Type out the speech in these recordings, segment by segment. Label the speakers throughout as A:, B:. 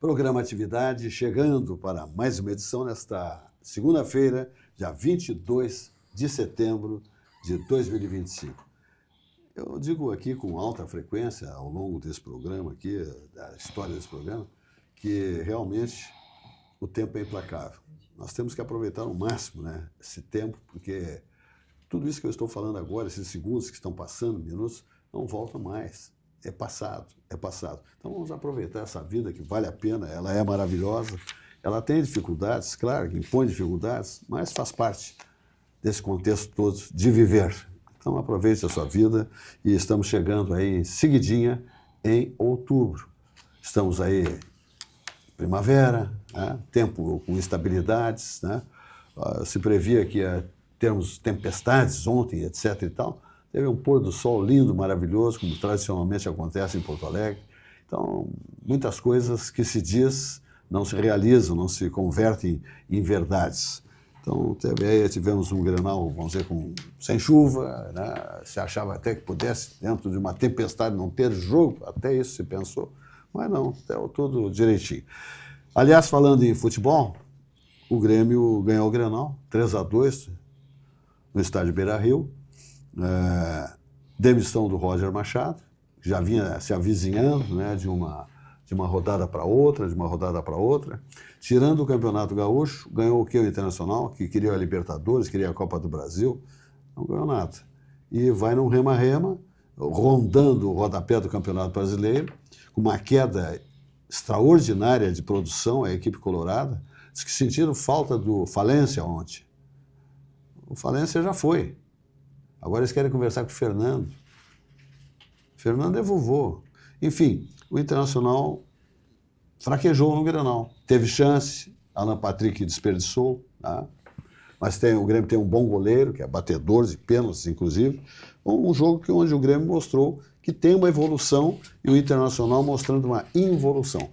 A: Programa Atividade chegando para mais uma edição nesta segunda-feira, dia 22 de setembro de 2025. Eu digo aqui com alta frequência, ao longo desse programa aqui, da história desse programa, que realmente o tempo é implacável. Nós temos que aproveitar ao máximo, né, esse tempo, porque tudo isso que eu estou falando agora, esses segundos que estão passando, minutos, não voltam mais. É passado, é passado. Então vamos aproveitar essa vida que vale a pena, ela é maravilhosa, ela tem dificuldades, claro, que impõe dificuldades, mas faz parte desse contexto todo de viver. Então aproveite a sua vida e estamos chegando aí em seguidinha em outubro. Estamos aí primavera, né? Tempo com instabilidades, né? Se previa que ia termos tempestades ontem, etc. e tal. Teve um pôr do sol lindo, maravilhoso, como tradicionalmente acontece em Porto Alegre. Então, muitas coisas que se diz não se realizam, não se convertem em verdades. Então, tivemos um Grenal, vamos dizer, sem chuva, né? Se achava até que pudesse, dentro de uma tempestade, não ter jogo, até isso se pensou, mas não, deu tudo direitinho. Aliás, falando em futebol, o Grêmio ganhou o Grenal, 3-2, no estádio Beira-Rio. Demissão do Roger Machado, que já vinha se avizinhando, né, de uma rodada para outra, tirando o Campeonato Gaúcho, ganhou o que o Internacional, que queria a Libertadores, queria a Copa do Brasil, não ganhou nada. E vai num rema-rema, rondando o rodapé do Campeonato Brasileiro, com uma queda extraordinária de produção, a equipe colorada, diz que sentiram falta do Falência ontem. O Falência já foi. Agora eles querem conversar com o Fernando. Fernando é vovô. Enfim, o Internacional fraquejou no Grenal. Teve chance, Alan Patrick desperdiçou, tá? Mas o Grêmio tem um bom goleiro, que é batedor de pênaltis, inclusive. Um jogo onde o Grêmio mostrou que tem uma evolução e o Internacional mostrando uma involução.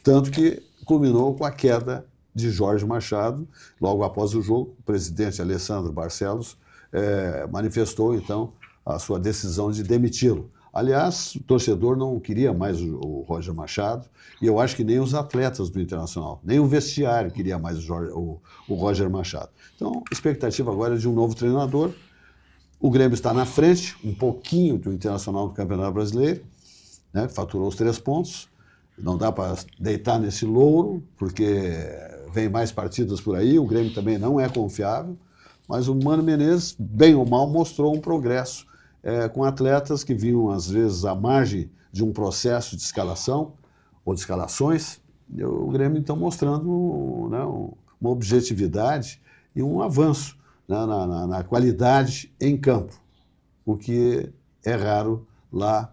A: Tanto que culminou com a queda de Jorge Machado. Logo após o jogo, o presidente Alessandro Barcelos manifestou, então, a sua decisão de demiti-lo. Aliás, o torcedor não queria mais o Roger Machado, e eu acho que nem os atletas do Internacional, nem o vestiário queria mais o Roger Machado. Então, a expectativa agora é de um novo treinador. O Grêmio está na frente, um pouquinho do Internacional do Campeonato Brasileiro, né, faturou os 3 pontos. Não dá para deitar nesse louro, porque vem mais partidas por aí, o Grêmio também não é confiável. Mas o Mano Menezes, bem ou mal, mostrou um progresso com atletas que vinham, às vezes, à margem de um processo de escalação ou de escalações. E o Grêmio, então, mostrando, né, uma objetividade e um avanço, né, na qualidade em campo, o que é raro lá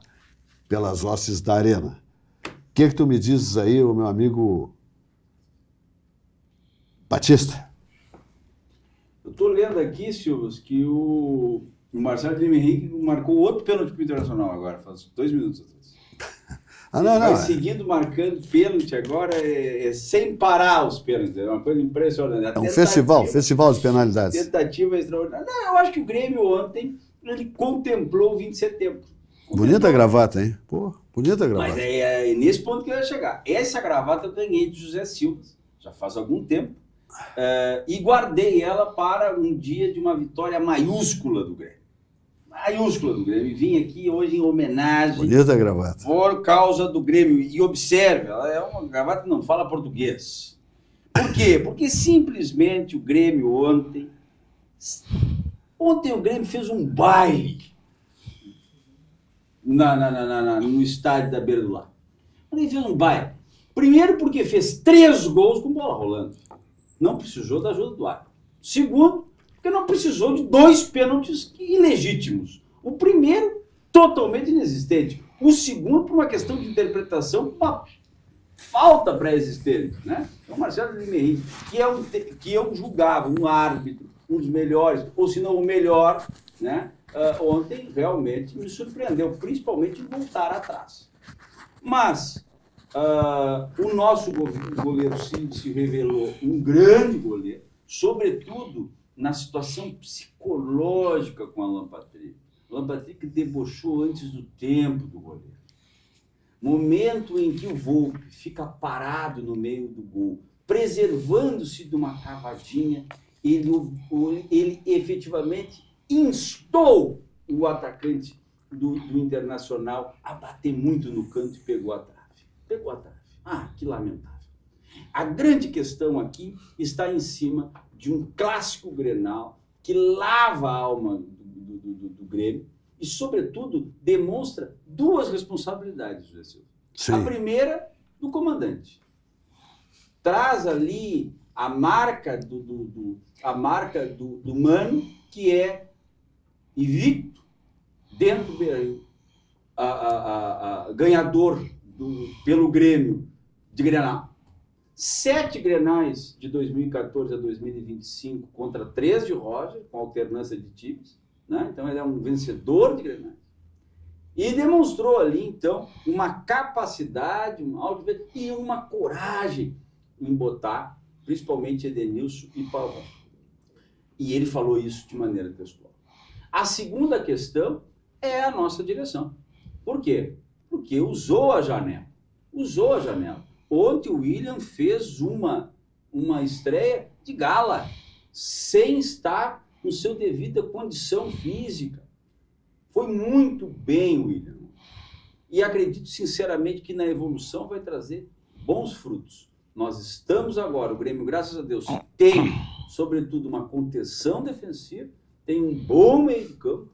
A: pelas hostes da arena. O que tu me dizes aí, o meu amigo Batista?
B: Eu estou lendo aqui, Silvio, que o Marcelo de Lima Henrique marcou outro pênalti para o Internacional agora, faz 2 minutos atrás. Vai seguindo marcando pênalti agora, sem parar os pênaltis, é uma coisa impressionante.
A: É um festival de penalidades.
B: Tentativa extraordinária. Não, eu acho que o Grêmio ontem, ele contemplou o 20 de setembro.
A: Bonita a gravata, hein? Pô, bonita a gravata.
B: Mas é nesse ponto que eu ia chegar. Essa gravata eu ganhei de José Silva, já faz algum tempo. E guardei ela para um dia de uma vitória maiúscula do Grêmio. Maiúscula do Grêmio. E vim aqui hoje em homenagem.
A: Bonita a gravata.
B: Por causa do Grêmio. E observe, ela é uma gravata que não fala português. Por quê? Porque simplesmente o Grêmio ontem o Grêmio fez um baile no estádio da Beira do Lago. Ele fez um baile. Primeiro porque fez 3 gols com bola rolando. Não precisou da ajuda do árbitro. Segundo, porque não precisou de 2 pênaltis ilegítimos. O primeiro, totalmente inexistente. O segundo, por uma questão de interpretação, uma falta pré-existente, né? Então, Marcelo de Lima Henrique, que eu julgava um árbitro, um dos melhores, ou se não o melhor, né? Ontem realmente me surpreendeu, principalmente em voltar atrás. Mas o nosso goleiro se revelou um grande goleiro, sobretudo na situação psicológica com Alan Patrick. Alan Patrick debochou antes do tempo do goleiro. momento em que o Volpi fica parado no meio do gol, preservando-se de uma cavadinha, ele efetivamente instou o atacante do Internacional a bater muito no canto e pegou a trave. Pegou a trave. Ah, que lamentável. A grande questão aqui está em cima de um clássico Grenal que lava a alma do Grêmio e, sobretudo, demonstra duas responsabilidades, José Silva.
A: Sim.
B: A primeira, do comandante. Traz ali a marca do Mano, que é invicto dentro do Beira-Rio, ganhador pelo Grêmio de Grenal. 7 Grenais de 2014 a 2025 contra 3 de Roger, com alternância de times, né? Então ele é um vencedor de Grenais. E demonstrou ali, então, uma capacidade, e uma coragem em botar, principalmente Edenilson e Pavão. E ele falou isso de maneira textual. A segunda questão é a nossa direção. Por quê? Porque usou a janela. Usou a janela. Ontem o William fez uma estreia de gala, sem estar com sua devida condição física. Foi muito bem, William. E acredito sinceramente que na evolução vai trazer bons frutos. Nós estamos agora, o Grêmio, graças a Deus, tem, sobretudo, uma contenção defensiva, tem um bom meio de campo,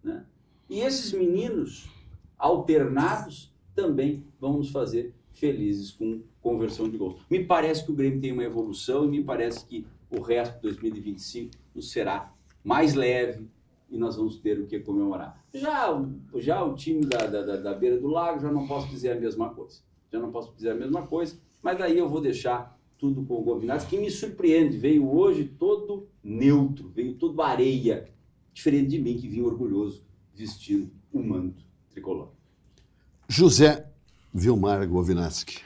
B: né? E esses meninos alternados também vão nos fazer felizes com conversão de gols. Me parece que o Grêmio tem uma evolução e me parece que o resto de 2025 nos será mais leve e nós vamos ter o que comemorar. Já o time da beira do lago, já não posso dizer a mesma coisa. Mas aí eu vou deixar tudo com o Govinato, que me surpreende. Veio hoje todo neutro, veio todo areia, diferente de mim, que vinha orgulhoso, vestindo o manto tricolor.
A: José Vilmar Govinatsky.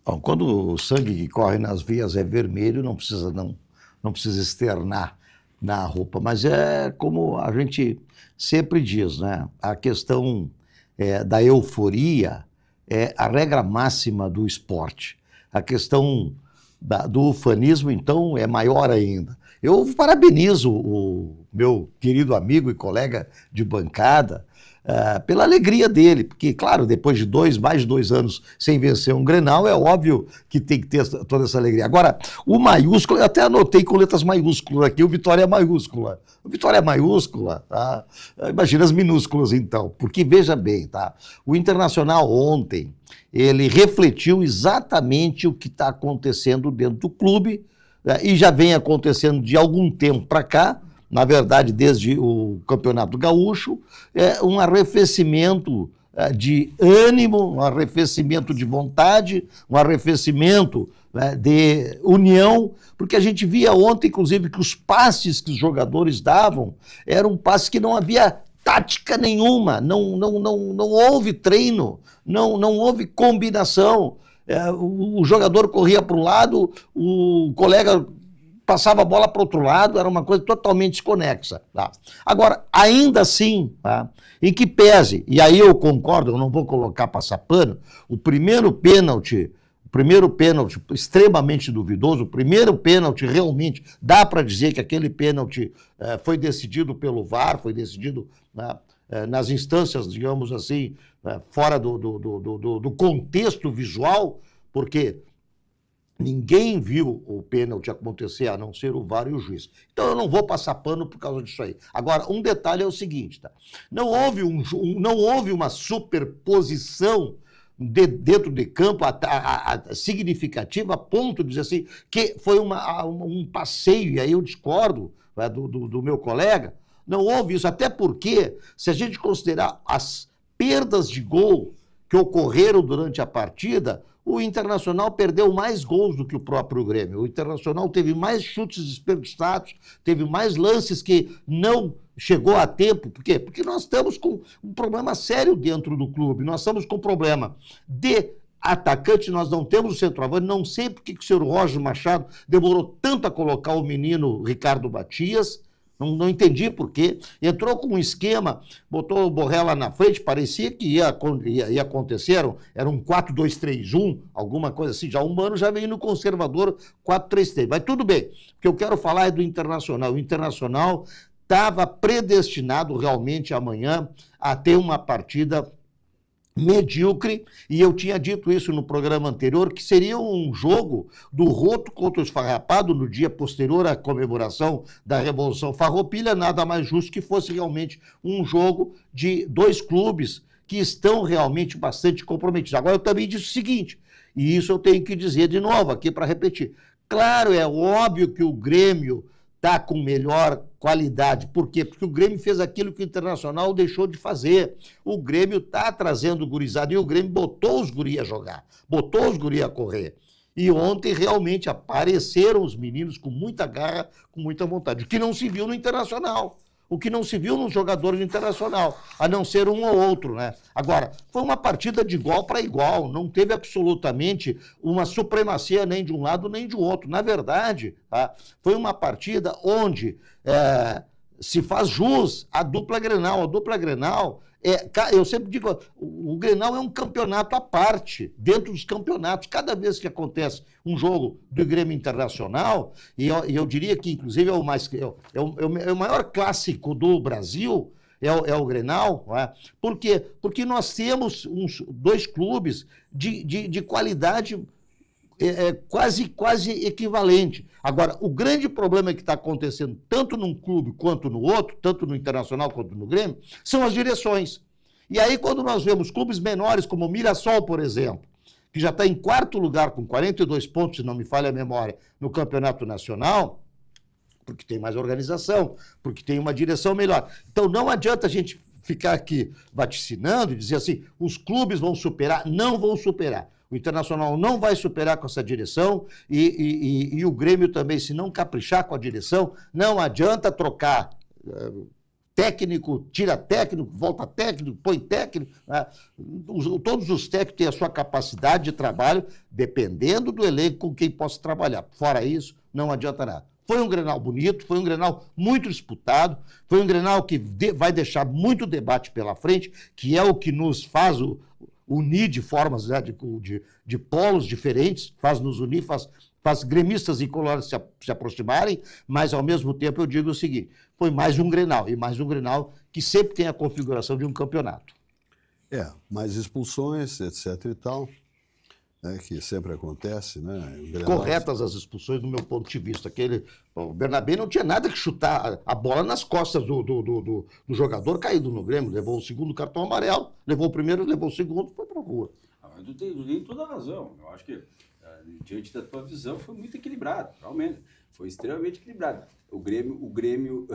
C: Bom, quando o sangue que corre nas veias é vermelho, não precisa externar na roupa. Mas é como a gente sempre diz, né? A questão da euforia é a regra máxima do esporte. A questão do ufanismo, então, é maior ainda. Eu parabenizo o meu querido amigo e colega de bancada pela alegria dele, porque, claro, depois de mais de 2 anos sem vencer um Grenal, é óbvio que tem que ter toda essa alegria. Agora, o maiúsculo, eu até anotei com letras maiúsculas aqui, o Vitória é maiúscula. O Vitória é maiúscula, tá? Imagina as minúsculas, então, porque, veja bem, tá? O Internacional ontem, ele refletiu exatamente o que está acontecendo dentro do clube, e já vem acontecendo de algum tempo para cá, na verdade, desde o Campeonato Gaúcho, um arrefecimento de ânimo, um arrefecimento de vontade, um arrefecimento de união, porque a gente via ontem, inclusive, que os passes que os jogadores davam eram passes que não havia tática nenhuma, não houve treino, não houve combinação. O jogador corria para um lado, o colega passava a bola para o outro lado, era uma coisa totalmente desconexa. Tá? Agora, ainda assim, tá? Em que pese, e aí eu concordo, eu não vou colocar passar pano, o primeiro pênalti extremamente duvidoso, o primeiro pênalti realmente, dá para dizer que aquele pênalti foi decidido pelo VAR, foi decidido nas instâncias, digamos assim, fora do contexto visual, porque ninguém viu o pênalti acontecer, a não ser o VAR e o juiz. Então eu não vou passar pano por causa disso aí. Agora, um detalhe é o seguinte, tá? Não houve uma superposição dentro de campo significativa a ponto de dizer assim, que foi um passeio, e aí eu discordo do meu colega, não houve isso, até porque, se a gente considerar as perdas de gol que ocorreram durante a partida, o Internacional perdeu mais gols do que o próprio Grêmio. O Internacional teve mais chutes desperdiçados, teve mais lances que não chegou a tempo. Por quê? Porque nós estamos com um problema sério dentro do clube. Nós estamos com um problema de atacante, nós não temos o centroavante. Não sei por que o senhor Roger Machado demorou tanto a colocar o menino Ricardo Batias. Não entendi por quê. Entrou com um esquema, botou o Borré lá na frente, parecia que ia acontecer, era um 4-2-3-1, alguma coisa assim. Já um ano já veio no conservador 4-3-3. Mas tudo bem, o que eu quero falar é do Internacional. O Internacional estava predestinado realmente amanhã a ter uma partida medíocre, e eu tinha dito isso no programa anterior, que seria um jogo do Roto contra o Esfarrapado no dia posterior à comemoração da Revolução Farroupilha, nada mais justo que fosse realmente um jogo de dois clubes que estão realmente bastante comprometidos. Agora, eu também disse o seguinte, e isso eu tenho que dizer de novo aqui para repetir. Claro, é óbvio que o Grêmio está com melhor qualidade. Por quê? Porque o Grêmio fez aquilo que o Internacional deixou de fazer. O Grêmio está trazendo gurizada e o Grêmio botou os guri a jogar, botou os guri a correr. E ontem realmente apareceram os meninos com muita garra, com muita vontade, o que não se viu no Internacional. O que não se viu nos jogadores do Internacional, a não ser um ou outro, né? Agora, foi uma partida de igual para igual, não teve absolutamente uma supremacia nem de um lado nem de outro. Na verdade, tá? Foi uma partida onde se faz jus à dupla Grenal. A dupla Grenal, eu sempre digo, o Grenal é um campeonato à parte, dentro dos campeonatos. Cada vez que acontece um jogo do Grêmio Internacional, e eu diria que, inclusive, é o maior clássico do Brasil, é o Grenal. Não é? Por quê? Porque nós temos dois clubes de qualidade quase equivalente. Agora, o grande problema que está acontecendo tanto num clube quanto no outro, tanto no Internacional quanto no Grêmio, são as direções. E aí, quando nós vemos clubes menores, como o Mirassol, por exemplo, que já está em quarto lugar com 42 pontos, se não me falha a memória, no Campeonato Nacional, porque tem mais organização, porque tem uma direção melhor. Então, não adianta a gente ficar aqui vaticinando e dizer assim, os clubes vão superar. Não vão superar. O Internacional não vai superar com essa direção e o Grêmio também, se não caprichar com a direção, não adianta trocar técnico, tira técnico, volta técnico, põe técnico. Né? Todos os técnicos têm a sua capacidade de trabalho, dependendo do elenco com quem possa trabalhar. Fora isso, não adianta nada. Foi um Grenal bonito, foi um Grenal muito disputado, foi um Grenal que vai deixar muito debate pela frente, que é o que nos faz unir de formas, né, de polos diferentes, faz nos unir, faz gremistas e colorados se aproximarem, mas ao mesmo tempo eu digo o seguinte, foi mais um Grenal, e mais um Grenal que sempre tem a configuração de um campeonato.
A: Mais expulsões, etc e tal, né, que sempre acontece, né?
C: Corretas as expulsões do meu ponto de vista. O Bernabé não tinha nada que chutar a bola nas costas do jogador caído no Grêmio, levou o segundo cartão amarelo, levou o primeiro, levou o segundo, foi para a rua.
B: Mas tu tem toda a razão. Eu acho que, diante da tua visão, foi muito equilibrado, realmente. Foi extremamente equilibrado. O Grêmio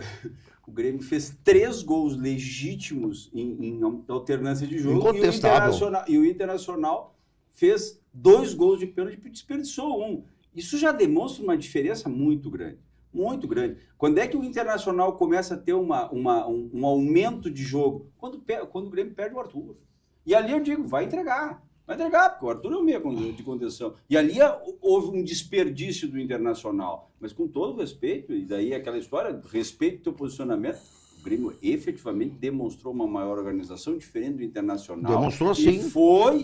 B: fez 3 gols legítimos em alternância de jogo.
C: Incontestável.
B: E o Internacional fez 2 gols de pênalti e desperdiçou 1. Isso já demonstra uma diferença muito grande. Muito grande. Quando é que o Internacional começa a ter um aumento de jogo? Quando o Grêmio perde o Arthur. E ali eu digo, vai entregar. Vai entregar, porque o Arthur é o meio de contenção. E ali houve um desperdício do Internacional. Mas com todo o respeito, e daí aquela história, respeito ao teu posicionamento, o Grêmio efetivamente demonstrou uma maior organização, diferente do Internacional.
C: Demonstrou sim.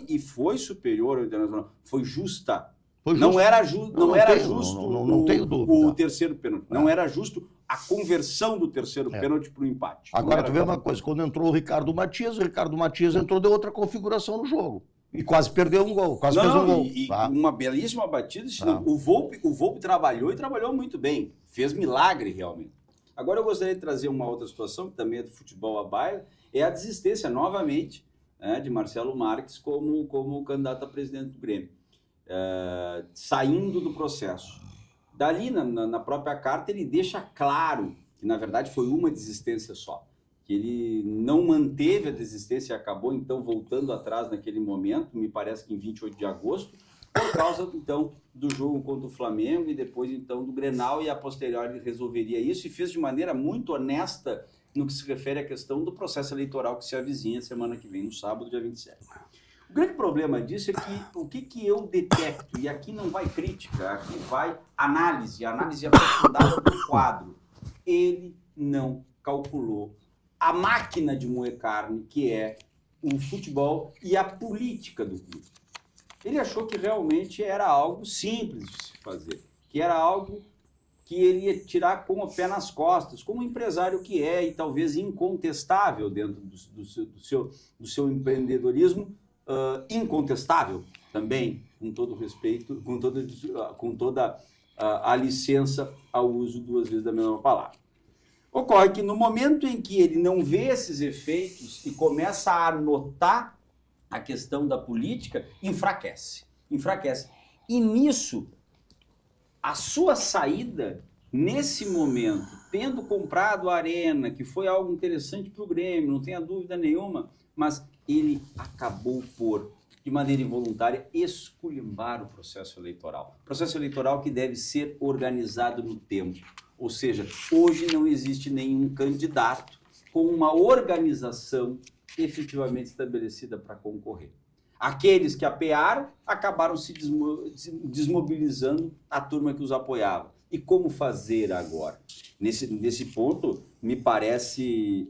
B: E foi superior ao Internacional. Foi justa.
C: Foi justo.
B: Não era justo
C: não tenho dúvida.
B: O terceiro pênalti. Não era justo a conversão do terceiro pênalti para o empate.
C: Agora, tu vê uma coisa, quando entrou o Ricardo Matias entrou de outra configuração no jogo. E quase perdeu um gol, fez um gol.
B: Uma belíssima batida. O Volpe trabalhou e trabalhou muito bem. Fez milagre, realmente. Agora eu gostaria de trazer uma outra situação, que também é do futebol à baila, é a desistência, novamente, de Marcelo Marques como candidato a presidente do Grêmio. Saindo do processo. Dali, na própria carta, ele deixa claro que, na verdade, foi uma desistência só. Que ele não manteve a desistência e acabou, então, voltando atrás naquele momento, me parece que em 28 de agosto, por causa, então, do jogo contra o Flamengo e depois, então, do Grenal, e a posteriori ele resolveria isso e fez de maneira muito honesta no que se refere à questão do processo eleitoral que se avizinha semana que vem, no sábado, dia 27. O grande problema disso é que o que eu detecto, e aqui não vai crítica, aqui vai análise aprofundada do quadro. Ele não calculou a máquina de moer carne, que é o futebol e a política do clube. Ele achou que realmente era algo simples de se fazer, que era algo que ele ia tirar com o pé nas costas, como empresário que é e talvez incontestável dentro do seu empreendedorismo, incontestável também, com todo respeito, com toda a licença ao uso duas vezes da mesma palavra. Ocorre que no momento em que ele não vê esses efeitos e começa a anotar a questão da política, enfraquece. E nisso, a sua saída, nesse momento, tendo comprado a Arena, que foi algo interessante para o Grêmio, não tenha dúvida nenhuma, mas ele acabou por, de maneira involuntária, esculhambar o processo eleitoral. Processo eleitoral que deve ser organizado no tempo. Ou seja, hoje não existe nenhum candidato com uma organização efetivamente estabelecida para concorrer. Aqueles que apearam acabaram se desmobilizando a turma que os apoiava. E como fazer agora? Nesse ponto, me parece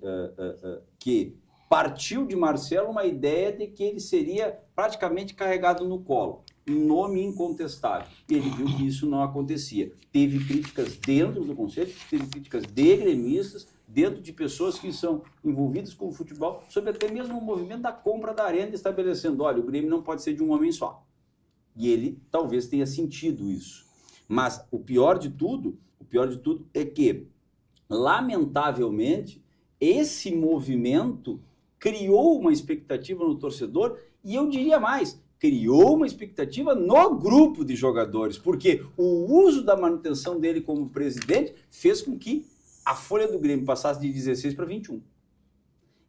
B: que partiu de Marcelo uma ideia de que ele seria praticamente carregado no colo, um nome incontestável. E ele viu que isso não acontecia. Teve críticas dentro do conselho, teve críticas de gremistas, dentro de pessoas que são envolvidas com o futebol, sobre até mesmo o movimento da compra da Arena, estabelecendo, olha, o Grêmio não pode ser de um homem só. E ele talvez tenha sentido isso. Mas o pior de tudo é que, lamentavelmente, esse movimento criou uma expectativa no torcedor, e eu diria mais, criou uma expectativa no grupo de jogadores, porque o uso da manutenção dele como presidente fez com que a folha do Grêmio passasse de 16 para 21.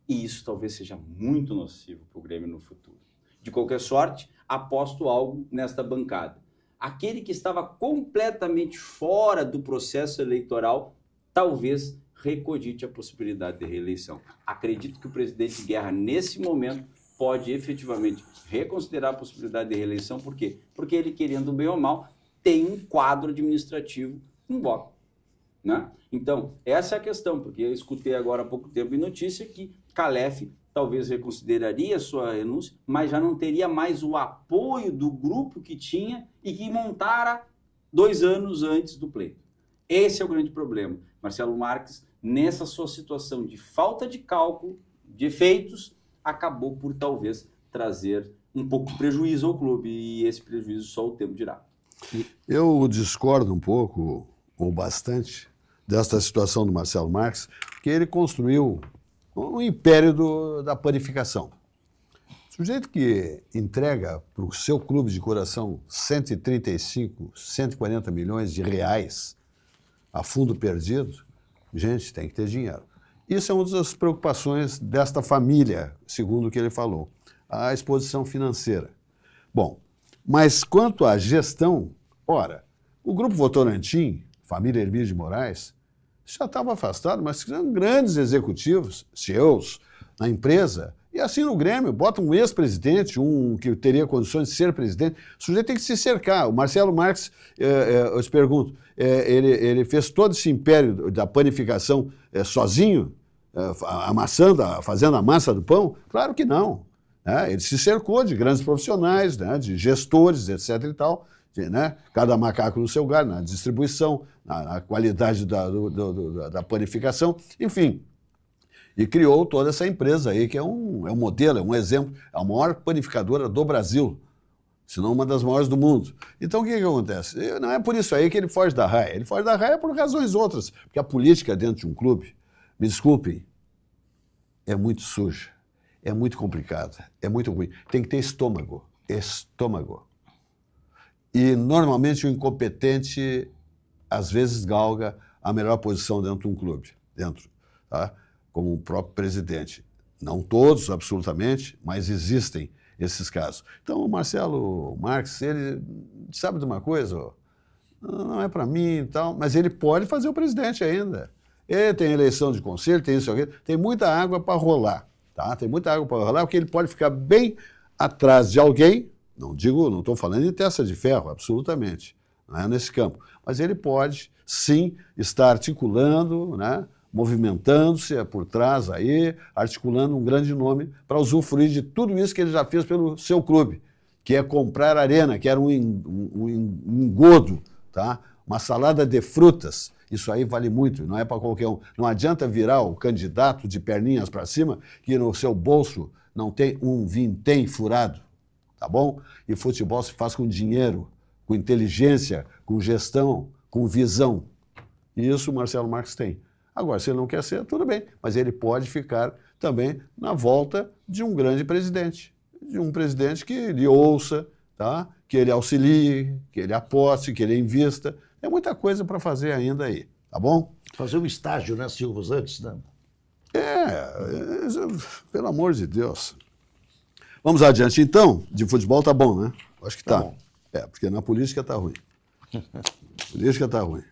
B: E isso talvez seja muito nocivo para o Grêmio no futuro. De qualquer sorte, aposto algo nesta bancada. Aquele que estava completamente fora do processo eleitoral, talvez recogite a possibilidade de reeleição. Acredito que o presidente Guerra, nesse momento, pode efetivamente reconsiderar a possibilidade de reeleição. Por quê? Porque ele, querendo bem ou mal, tem um quadro administrativo em bloco. Né? Então, essa é a questão, porque eu escutei agora há pouco tempo em notícia que Calef talvez reconsideraria sua renúncia, mas já não teria mais o apoio do grupo que tinha e que montara 2 anos antes do pleito. Esse é o grande problema. Marcelo Marques, nessa sua situação de falta de cálculo, de efeitos, acabou por talvez trazer um pouco de prejuízo ao clube, e esse prejuízo só o tempo dirá.
A: Eu discordo um pouco, ou bastante, desta situação do Marcelo Marques, porque ele construiu um império da panificação. O sujeito que entrega para o seu clube de coração 135, 140 milhões de reais a fundo perdido, gente, tem que ter dinheiro. Isso é uma das preocupações desta família, segundo o que ele falou, a exposição financeira. Bom, mas quanto à gestão, ora, o Grupo Votorantim, família Hermílio de Moraes, já estava afastado, mas são grandes executivos, CEOs, na empresa, e assim no Grêmio, bota um ex-presidente, um que teria condições de ser presidente, o sujeito tem que se cercar. O Marcelo Marques, eu te pergunto, ele fez todo esse império da panificação sozinho, fazendo a massa do pão? Claro que não. Né? Ele se cercou de grandes profissionais, né? De gestores, etc. e tal, né? Cada macaco no seu galho, na distribuição, na qualidade da panificação, enfim. E criou toda essa empresa aí, que é um modelo, é um exemplo, é a maior panificadora do Brasil, se não uma das maiores do mundo. Então o que acontece? Não é por isso aí que ele foge da raia. Ele foge da raia por razões outras, porque a política dentro de um clube, me desculpem, é muito suja, é muito complicada, é muito ruim. Tem que ter estômago. E normalmente o incompetente, às vezes, galga a melhor posição dentro de um clube, tá? Como o próprio presidente. Não todos, absolutamente, mas existem esses casos. Então, o Marcelo Marques, ele sabe de uma coisa, não é para mim e tal, mas ele pode fazer o presidente ainda. Ele tem eleição de conselho, tem isso aqui, tem muita água para rolar, tá? Tem muita água para rolar, porque ele pode ficar bem atrás de alguém, não estou falando de testa de ferro, absolutamente, não é nesse campo, mas ele pode, sim, estar articulando, né, movimentando-se por trás aí, articulando um grande nome para usufruir de tudo isso que ele já fez pelo seu clube, que é comprar arena, que era um engodo, tá? Uma salada de frutas. Isso aí vale muito, não é para qualquer um. Não adianta virar o candidato de perninhas para cima que no seu bolso não tem um vintém furado, tá bom? E futebol se faz com dinheiro, com inteligência, com gestão, com visão. E isso o Marcelo Marques tem. Agora, se ele não quer ser, tudo bem, mas ele pode ficar também na volta de um grande presidente, de um presidente que lhe ouça, tá? Que ele auxilie, que ele aposte, que ele invista. É muita coisa para fazer ainda aí, tá bom?
C: Fazer um estágio, né, Silvos, antes, né?
A: Pelo amor de Deus. Vamos adiante, então. De futebol tá bom, né? Acho que tá.
C: Bom.
A: Porque na política tá ruim. Política tá ruim.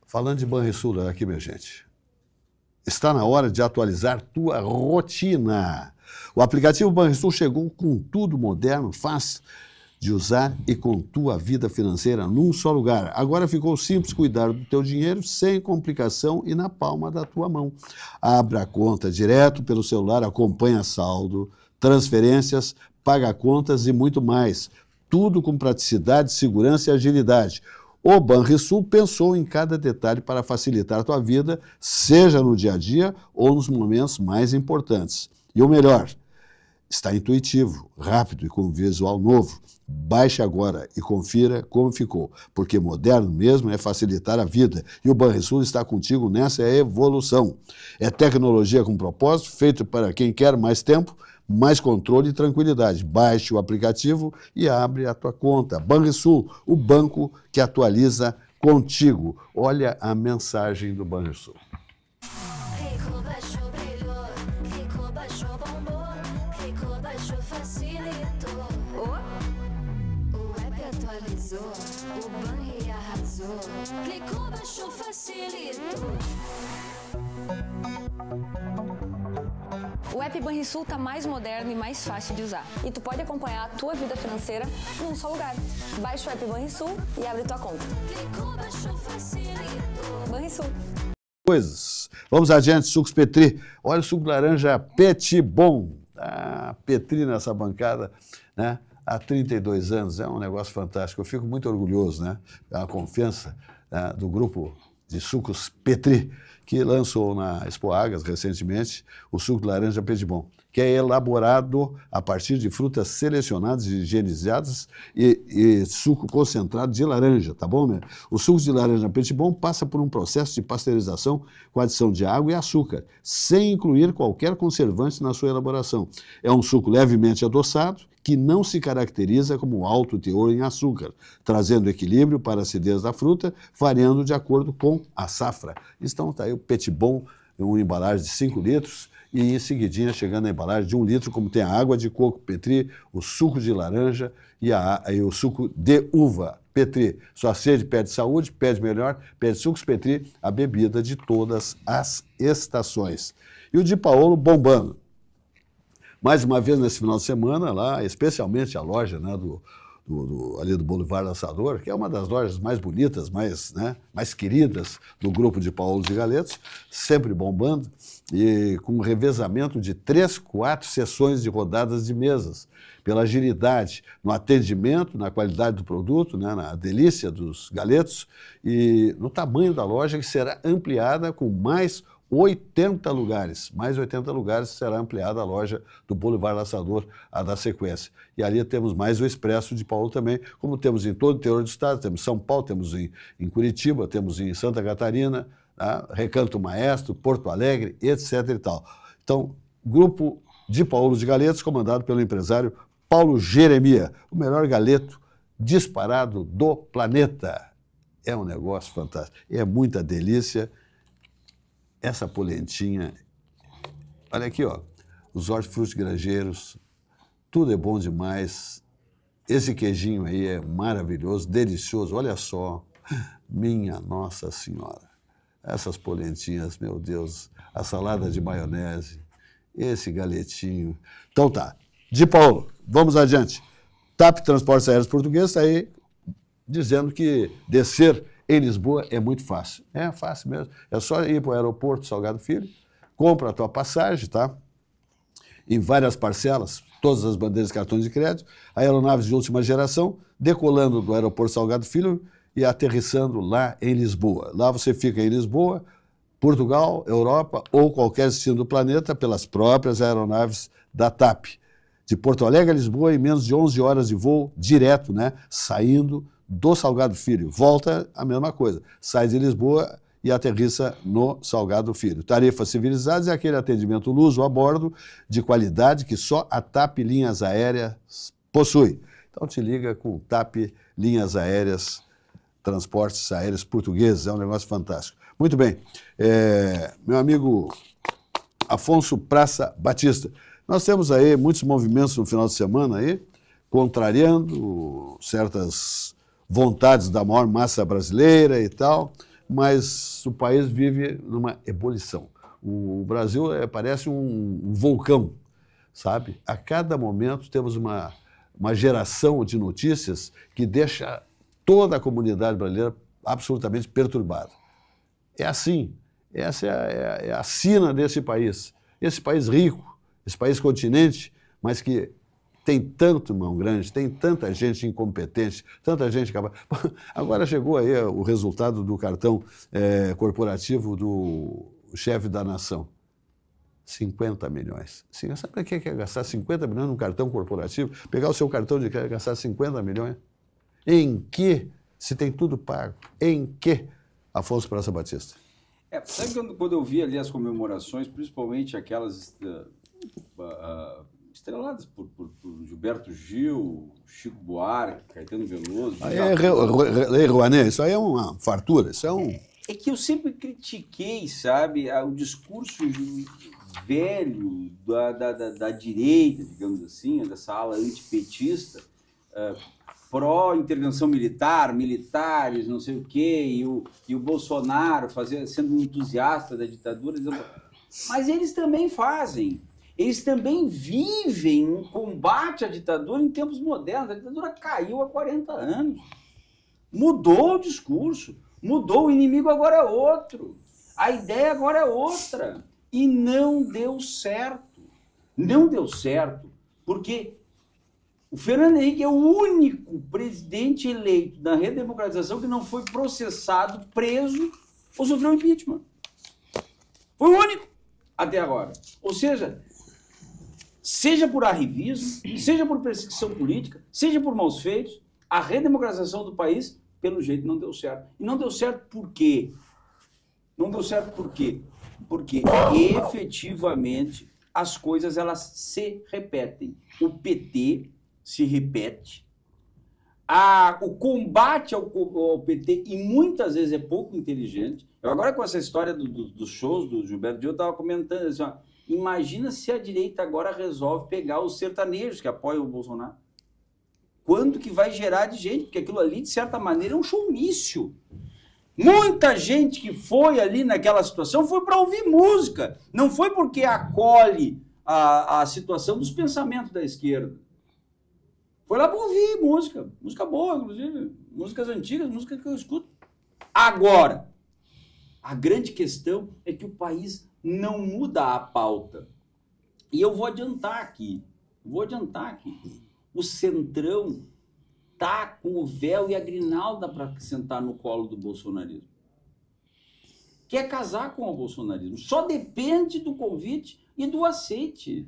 A: Falando de Banrisul aqui, minha gente. Está na hora de atualizar tua rotina. O aplicativo Banrisul chegou com tudo moderno, fácil de usar e com tua vida financeira num só lugar. Agora ficou simples cuidar do teu dinheiro sem complicação e na palma da tua mão. Abra a conta direto pelo celular, acompanha saldo, transferências, paga contas e muito mais. Tudo com praticidade, segurança e agilidade. O Banrisul pensou em cada detalhe para facilitar a tua vida, seja no dia a dia ou nos momentos mais importantes. E o melhor, está intuitivo, rápido e com visual novo. Baixe agora e confira como ficou, porque moderno mesmo é facilitar a vida e o Banrisul está contigo nessa evolução. É tecnologia com propósito, feito para quem quer mais tempo, mais controle e tranquilidade. Baixe o aplicativo e abre a tua conta. Banrisul, o banco que atualiza contigo. Olha a mensagem do Banrisul.
D: O Banri arrasou. Clicou, baixou, facilitou.
E: O app Banrisul tá mais moderno e mais fácil de usar. E tu pode acompanhar a tua vida financeira num só lugar. Baixa o app Banrisul e abre tua conta.
D: Clicou, baixou, facilitou.
E: Banrisul.
A: Coisas. Vamos adiante, sucos Petri. Olha o suco de laranja Petit Bom. Petri nessa bancada, né? Há 32 anos, é um negócio fantástico. Eu fico muito orgulhoso, né? É uma confiança, né, do grupo de sucos Petri, que lançou na Expo Agas recentemente o suco de laranja Petit Bom, que é elaborado a partir de frutas selecionadas e higienizadas e suco concentrado de laranja, tá bom, né? O suco de laranja Petit Bom passa por um processo de pasteurização com adição de água e açúcar, sem incluir qualquer conservante na sua elaboração. É um suco levemente adoçado, que não se caracteriza como alto teor em açúcar, trazendo equilíbrio para a acidez da fruta, variando de acordo com a safra. Então está aí o Petit Bom, uma embalagem de 5 litros, e em seguidinha chegando a embalagem de 1 litro, como tem a água de coco Petri, o suco de laranja e o suco de uva Petri. Sua sede pede saúde, pede melhor, pede sucos Petri, a bebida de todas as estações. E o Di Paolo bombando. Mais uma vez nesse final de semana, lá, especialmente a loja, né, ali do Boulevard Laçador, que é uma das lojas mais bonitas, mais queridas do grupo de Paulo de Galetos, sempre bombando, e com um revezamento de 3, 4 sessões de rodadas de mesas, pela agilidade no atendimento, na qualidade do produto, né, na delícia dos galetos, e no tamanho da loja, que será ampliada com mais 80 lugares. Mais 80 lugares será ampliada a loja do Boulevard Laçador, a da sequência. E ali temos mais o Expresso de Paulo também, como temos em todo o interior do estado, temos em São Paulo, temos em Curitiba, temos em Santa Catarina, tá? Recanto Maestro, Porto Alegre, etc. e tal. Então, grupo de Paulo de Galetos, comandado pelo empresário Paulo Jeremia, o melhor galeto disparado do planeta. É um negócio fantástico. É muita delícia. Essa polentinha, olha aqui, ó, os hortifrutis granjeiros, tudo é bom demais. Esse queijinho aí é maravilhoso, delicioso, olha só, minha Nossa Senhora. Essas polentinhas, meu Deus, a salada de maionese, esse galetinho. Então tá, Di Paolo, vamos adiante. TAP Transportes Aéreos Portugueses está aí dizendo que descer em Lisboa é muito fácil. É fácil mesmo. É só ir para o aeroporto Salgado Filho, compra a tua passagem, tá? Em várias parcelas, todas as bandeiras de cartões de crédito, aeronaves de última geração, decolando do aeroporto Salgado Filho e aterrissando lá em Lisboa. Lá você fica em Lisboa, Portugal, Europa ou qualquer destino do planeta pelas próprias aeronaves da TAP. De Porto Alegre a Lisboa em menos de 11 horas de voo direto, né? Saindo do Salgado Filho. Volta a mesma coisa. Sai de Lisboa e aterrissa no Salgado Filho. Tarifas civilizadas é aquele atendimento luso a bordo de qualidade que só a TAP Linhas Aéreas possui. Então te liga com TAP Linhas Aéreas, Transportes Aéreos Portugueses. É um negócio fantástico. Muito bem. Meu amigo Afonso Praça Batista. Nós temos aí muitos movimentos no final de semana aí, contrariando certas vontades da maior massa brasileira e tal, mas o país vive numa ebulição. O Brasil parece um vulcão, sabe? A cada momento temos uma geração de notícias que deixa toda a comunidade brasileira absolutamente perturbada. É assim, essa é a sina desse país rico, esse país continente, mas que tem tanto mão grande, tem tanta gente incompetente, tanta gente capaz. Agora chegou aí o resultado do cartão corporativo do chefe da nação. 50 milhões. Sabe para que é gastar 50 milhões num cartão corporativo? Pegar o seu cartão de crédito e gastar 50 milhões? Em que? Se tem tudo pago. Em que? Afonso Praça Batista.
B: Sabe quando eu vi ali as comemorações, principalmente aquelas estreladas por Gilberto Gil, Chico Buarque, Caetano Veloso...
A: Lei Rouanet, isso aí é uma fartura, isso é um...
B: É que eu sempre critiquei, sabe, o discurso velho da direita, digamos assim, dessa ala antipetista, pró-intervenção militar, militares, não sei o quê, e o Bolsonaro sendo um entusiasta da ditadura, dizendo, mas eles também fazem, eles também vivem um combate à ditadura em tempos modernos. A ditadura caiu há 40 anos, mudou o discurso, mudou, o inimigo agora é outro, a ideia agora é outra, e não deu certo. Não deu certo, porque o Fernando Henrique é o único presidente eleito da redemocratização que não foi processado, preso ou sofreu impeachment. Foi o único até agora. Ou seja por arrivismo, seja por perseguição política, seja por maus feitos, a redemocratização do país, pelo jeito, não deu certo. E não deu certo por quê? Não deu certo por quê? Porque efetivamente as coisas elas se repetem. O PT se repete, o combate ao PT, e muitas vezes é pouco inteligente. Eu agora com essa história dos shows do Gilberto Gil, eu estava comentando assim, ó, imagina se a direita agora resolve pegar os sertanejos que apoiam o Bolsonaro. Quanto que vai gerar de gente? Porque aquilo ali, de certa maneira, é um showmício. Muita gente que foi ali naquela situação foi para ouvir música, não foi porque acolhe a situação dos pensamentos da esquerda. Foi lá para ouvir música boa, inclusive, músicas antigas, música que eu escuto. Agora, a grande questão é que o país não muda a pauta. E eu vou adiantar aqui. O Centrão tá com o véu e a grinalda para sentar no colo do bolsonarismo. Quer casar com o bolsonarismo. Só depende do convite e do aceite.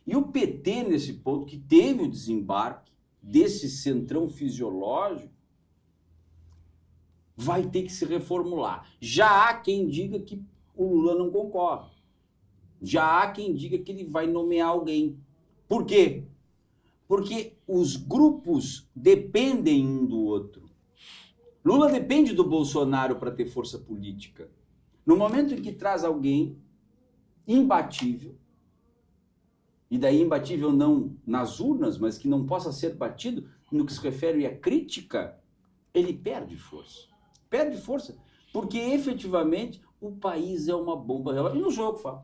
B: E o PT, nesse ponto, que teve o desembarque desse centrão fisiológico, vai ter que se reformular. Já há quem diga que o Lula não concorre. Já há quem diga que ele vai nomear alguém. Por quê? Porque os grupos dependem um do outro. Lula depende do Bolsonaro para ter força política. No momento em que traz alguém imbatível, e daí imbatível não nas urnas, mas que não possa ser batido no que se refere à crítica, ele perde força. Perde força, porque efetivamente o país é uma bomba relógio. E não sou eu que falo.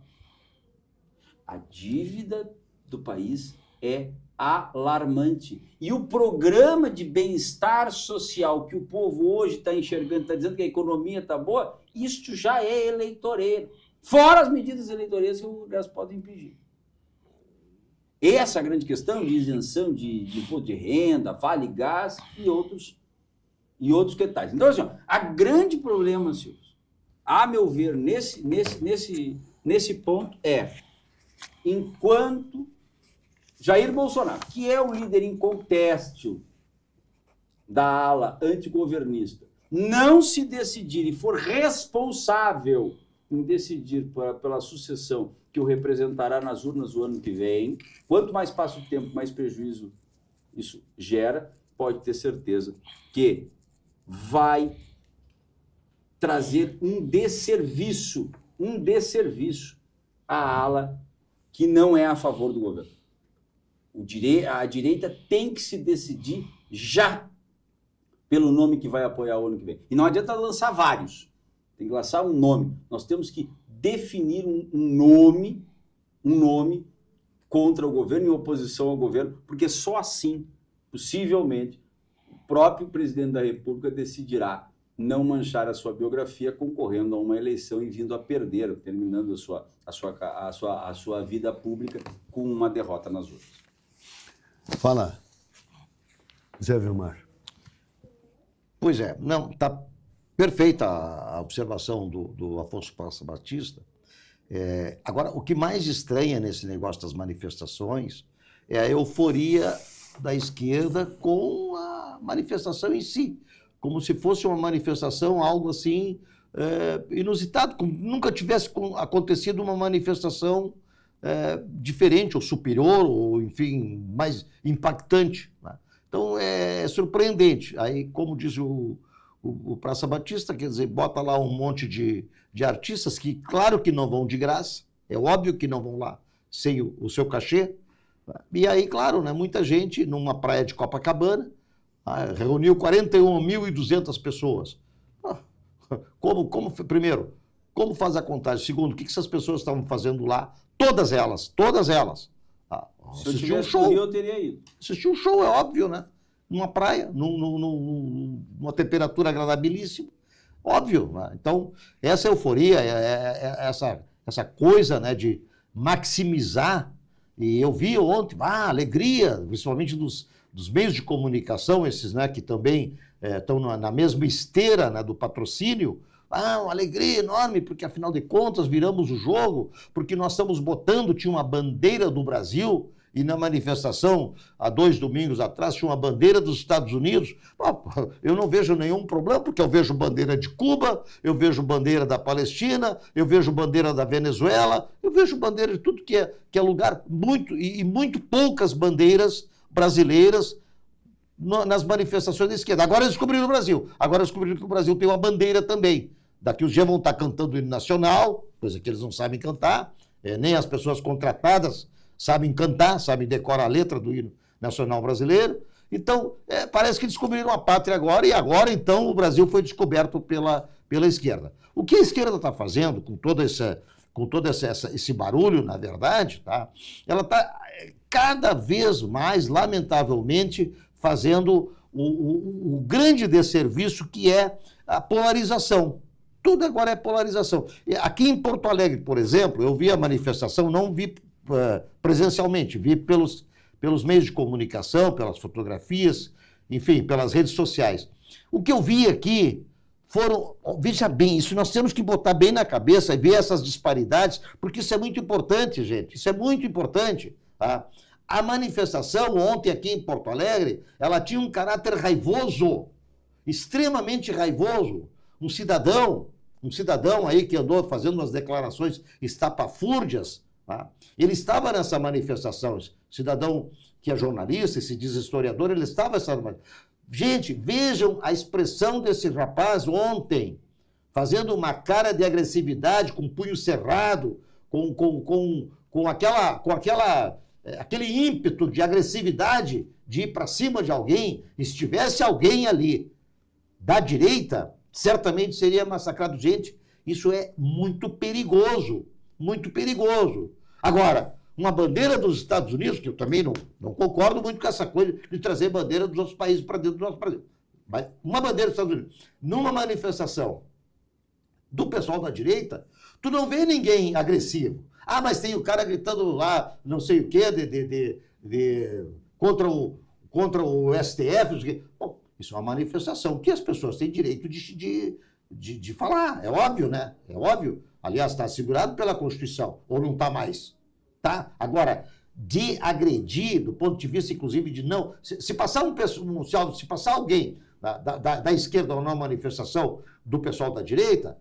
B: A dívida do país é alarmante. E o programa de bem-estar social que o povo hoje está enxergando, está dizendo que a economia está boa, isso já é eleitoreiro. Fora as medidas eleitoreiras que o Congresso pode impedir. Essa é a grande questão de isenção de imposto de renda, vale gás e outros detalhes. Então, assim, ó, a grande problema, Silvio, a meu ver, nesse ponto é, enquanto Jair Bolsonaro, que é o líder incontestável da ala antigovernista, não se decidir e for responsável em decidir pela sucessão que o representará nas urnas o ano que vem, quanto mais passa o tempo, mais prejuízo isso gera, pode ter certeza que vai trazer um desserviço à ala que não é a favor do governo. A direita tem que se decidir já pelo nome que vai apoiar o ano que vem. E não adianta lançar vários, tem que lançar um nome. Nós temos que definir um nome contra o governo, em oposição ao governo, porque só assim, possivelmente, o próprio presidente da República decidirá não manchar a sua biografia concorrendo a uma eleição e vindo a perder, terminando a sua vida pública com uma derrota nas urnas.
A: Fala, Zé Vilmar.
C: Pois é, não, está perfeita a observação do Afonso Praça Batista. Agora, o que mais estranha nesse negócio das manifestações é a euforia da esquerda com a manifestação em si, como se fosse uma manifestação, algo assim, inusitado, como nunca tivesse acontecido uma manifestação diferente, ou superior, ou, enfim, mais impactante, né? Então, é surpreendente. Aí, como diz o Praça Batista, quer dizer, bota lá um monte de artistas que, claro que não vão de graça, é óbvio que não vão lá sem o seu cachê. E aí, claro, né, muita gente numa praia de Copacabana reuniu 41.200 pessoas. Primeiro, como faz a contagem? Segundo, o que essas pessoas estavam fazendo lá? Todas elas.
B: Se eu tivesse no Rio, eu teria ido.
C: Assistir um show, é óbvio, né? Numa praia, numa temperatura agradabilíssima. Óbvio, né? Então, essa euforia, essa coisa, né, de maximizar. E eu vi ontem, alegria, principalmente dos meios de comunicação, esses, né, que também estão na mesma esteira, né, do patrocínio. Uma alegria enorme, porque afinal de contas viramos o jogo, porque nós estamos botando, tinha uma bandeira do Brasil, e na manifestação, há 2 domingos atrás, tinha uma bandeira dos Estados Unidos. Eu não vejo nenhum problema, porque eu vejo bandeira de Cuba, eu vejo bandeira da Palestina, eu vejo bandeira da Venezuela, eu vejo bandeira de tudo que é lugar, muito poucas bandeiras brasileiras nas manifestações da esquerda. Agora eles descobriram o Brasil. Agora descobriram que o Brasil tem uma bandeira também. Daqui uns dias vão estar cantando o hino nacional, coisa que eles não sabem cantar, nem as pessoas contratadas sabem cantar, sabem decorar a letra do hino nacional brasileiro. Então, parece que descobriram a pátria agora, e agora, então, o Brasil foi descoberto pela esquerda. O que a esquerda está fazendo com todo esse barulho, na verdade, tá? Ela está cada vez mais, lamentavelmente, fazendo o grande desserviço que é a polarização. Tudo agora é polarização. Aqui em Porto Alegre, por exemplo, eu vi a manifestação, não vi presencialmente, vi pelos meios de comunicação, pelas fotografias, enfim, pelas redes sociais. O que eu vi aqui veja bem, isso nós temos que botar bem na cabeça e ver essas disparidades, porque isso é muito importante, gente, isso é muito importante, tá? A manifestação ontem aqui em Porto Alegre, ela tinha um caráter raivoso, extremamente raivoso. Um cidadão aí que andou fazendo umas declarações estapafúrdias, tá? Ele estava nessa manifestação, cidadão que é jornalista, se diz historiador, ele estava nessa manifestação. Gente, vejam a expressão desse rapaz ontem, fazendo uma cara de agressividade, com o punho cerrado, com aquele ímpeto de agressividade, de ir para cima de alguém. E se tivesse alguém ali da direita, certamente seria massacrado. Gente, isso é muito perigoso, muito perigoso. Agora, uma bandeira dos Estados Unidos, que eu também não concordo muito com essa coisa de trazer bandeira dos outros países para dentro do nosso Brasil. Mas uma bandeira dos Estados Unidos, numa manifestação do pessoal da direita, tu não vê ninguém agressivo. Ah, mas tem o cara gritando lá, não sei o quê, contra o STF. Bom, isso é uma manifestação que as pessoas têm direito de falar. É óbvio, né? É óbvio. Aliás, está assegurado pela Constituição, ou não está mais. Tá? Agora, de agredir, do ponto de vista, inclusive, de não... Se passar se passar alguém da esquerda numa manifestação do pessoal da direita,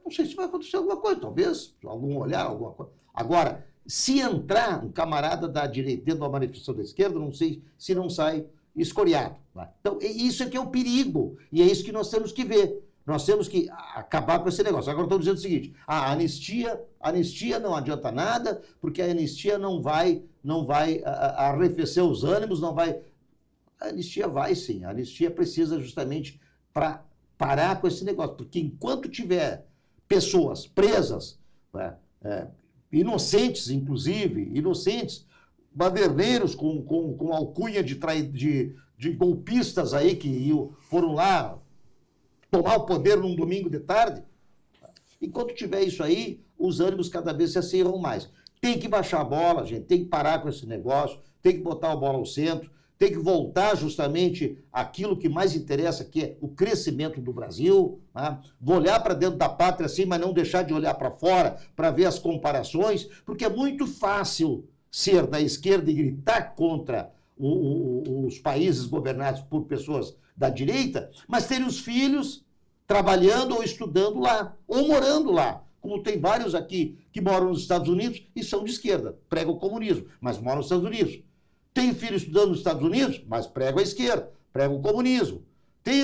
C: não sei se vai acontecer alguma coisa, talvez, algum olhar, alguma coisa. Agora, se entrar um camarada da direita dentro de uma manifestação da esquerda, não sei se não sai escoriado. Tá? Então, isso é que é o perigo, e é isso que nós temos que ver. Nós temos que acabar com esse negócio. Agora, estou dizendo o seguinte, a anistia não adianta nada, porque a anistia não vai arrefecer os ânimos, não vai... A anistia vai, sim. A anistia precisa justamente para parar com esse negócio, porque enquanto tiver pessoas presas, né, inocentes, inclusive, baderneiros com alcunha de golpistas aí que foram lá tomar o poder num domingo de tarde, enquanto tiver isso aí, os ânimos cada vez se acirram mais. Tem que baixar a bola, gente, tem que parar com esse negócio, tem que botar a bola ao centro, tem que voltar justamente àquilo que mais interessa, que é o crescimento do Brasil, né? Vou olhar para dentro da pátria assim, mas não deixar de olhar para fora, para ver as comparações, porque é muito fácil ser da esquerda e gritar contra os países governados por pessoas da direita, mas ter os filhos trabalhando ou estudando lá, ou morando lá, como tem vários aqui que moram nos Estados Unidos e são de esquerda, pregam o comunismo, mas moram nos Estados Unidos. Tem filho estudando nos Estados Unidos, mas prega a esquerda, prega o comunismo. Tem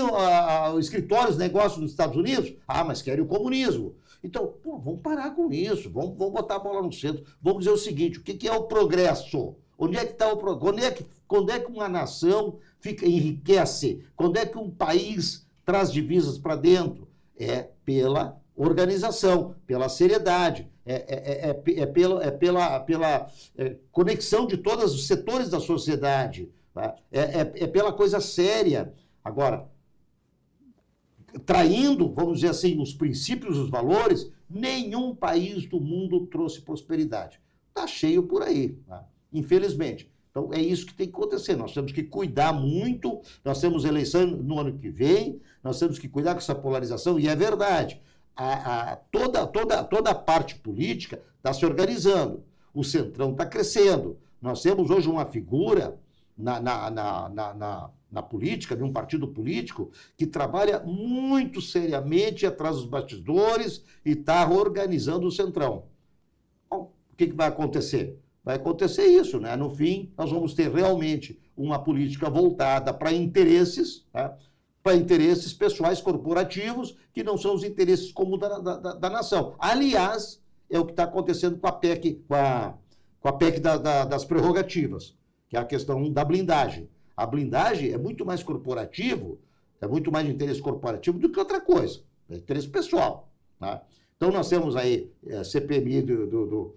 C: escritórios, negócios nos Estados Unidos, mas querem o comunismo. Então, vamos parar com isso, vamos botar a bola no centro, vamos dizer o seguinte, o que é o progresso? Onde é que está o progresso? Quando é que uma nação enriquece? Quando é que um país traz divisas para dentro? É pela organização, pela seriedade, pela conexão de todos os setores da sociedade, tá? Pela coisa séria. Agora, traindo, vamos dizer assim, os princípios, os valores, nenhum país do mundo trouxe prosperidade. Está cheio por aí, tá? Infelizmente. Então, é isso que tem que acontecer. Nós temos que cuidar muito, nós temos eleição no ano que vem, nós temos que cuidar com essa polarização, e é verdade. Toda a parte política está se organizando, o Centrão está crescendo. Nós temos hoje uma figura na política, de um partido político, que trabalha muito seriamente atrás dos bastidores e está organizando o Centrão. Bom, o que vai acontecer? Vai acontecer isso, né? No fim, nós vamos ter realmente uma política voltada para interesses, tá? Para interesses pessoais corporativos, que não são os interesses comuns da nação. Aliás, é o que está acontecendo com a PEC, com a PEC das prerrogativas, que é a questão da blindagem. A blindagem é muito mais corporativo, é muito mais de interesse corporativo do que outra coisa, é interesse pessoal, tá? Então, nós temos aí CPMI do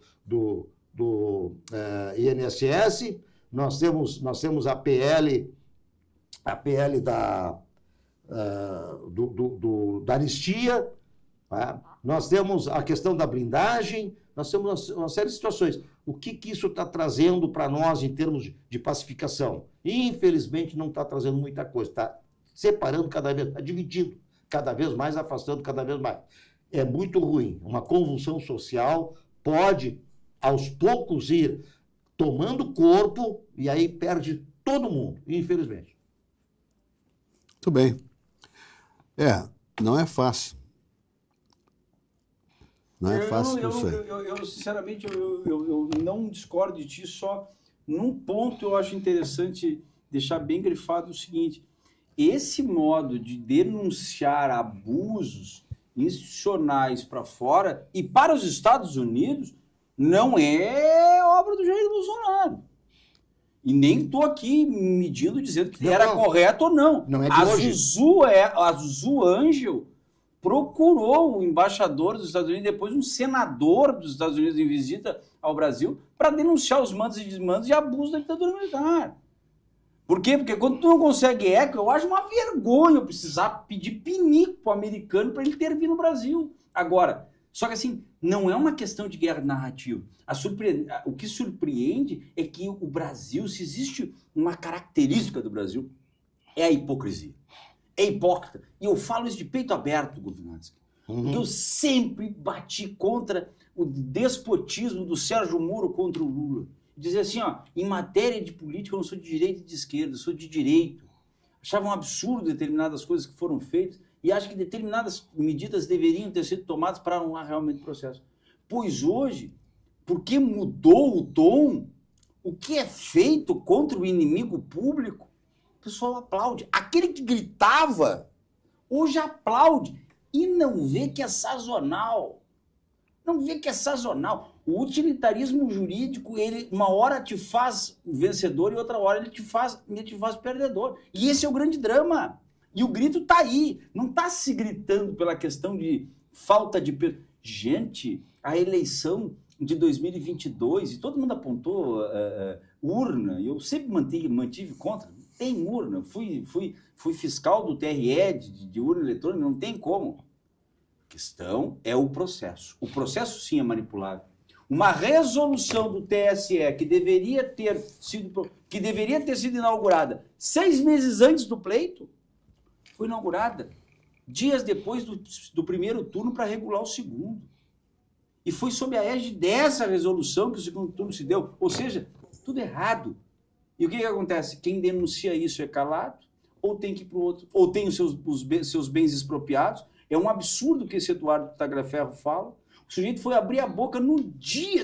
C: INSS, nós temos a PL da anistia, tá? Nós temos a questão da blindagem, nós temos uma série de situações. O que isso está trazendo para nós em termos de pacificação? Infelizmente não está trazendo muita coisa, está separando cada vez, está dividindo cada vez mais, afastando cada vez mais. É muito ruim. Uma convulsão social pode, aos poucos, ir tomando corpo e aí perde todo mundo, infelizmente.
A: Muito bem. Não é fácil. Não é fácil isso aí.
B: Eu sinceramente, eu não discordo de ti, só num ponto eu acho interessante deixar bem grifado o seguinte: esse modo de denunciar abusos institucionais para fora e para os Estados Unidos não é obra do Jair Bolsonaro. E nem estou aqui medindo, dizendo que era correto ou não.
C: Não é de
B: a
C: hoje.
B: Zuzu Angel procurou o embaixador dos Estados Unidos, depois um senador dos Estados Unidos em visita ao Brasil, para denunciar os mandos e desmandos e abuso da ditadura militar. Por quê? Porque quando tu não consegue eco, eu acho uma vergonha eu precisar pedir pinico pro americano para ele intervir no Brasil. Agora, só que assim, não é uma questão de guerra narrativa. O que surpreende é que o Brasil, se existe uma característica do Brasil, é a hipocrisia. É hipócrita. E eu falo isso de peito aberto, Govinansky. Porque eu sempre bati contra o despotismo do Sérgio Moro contra o Lula. Dizer assim, ó, em matéria de política eu não sou de direita e de esquerda, eu sou de direito. Achava um absurdo determinadas coisas que foram feitas e acho que determinadas medidas deveriam ter sido tomadas para anular realmente o processo. Pois hoje, porque mudou o tom, o que é feito contra o inimigo público, o pessoal aplaude. Aquele que gritava, hoje aplaude. E não vê que é sazonal. Não vê que é sazonal. O utilitarismo jurídico, ele uma hora te faz vencedor e outra hora ele te faz perdedor. E esse é o grande drama. E o grito tá aí. Não tá se gritando pela questão de falta de... Gente, a eleição de 2022, e todo mundo apontou urna, e eu sempre mantive contra. Não tem urna. Fui fiscal do TRE de urna eletrônica, não tem como. A questão é o processo. O processo, sim, é manipulável. Uma resolução do TSE que deveria ter sido inaugurada 6 meses antes do pleito, foi inaugurada dias depois do primeiro turno para regular o segundo. E foi sob a égide dessa resolução que o segundo turno se deu. Ou seja, tudo errado. E o que acontece? Quem denuncia isso é calado, ou tem que ir para o outro, ou tem os seus bens expropriados. É um absurdo que esse Eduardo Tagliaferro fala. O sujeito foi abrir a boca no dia,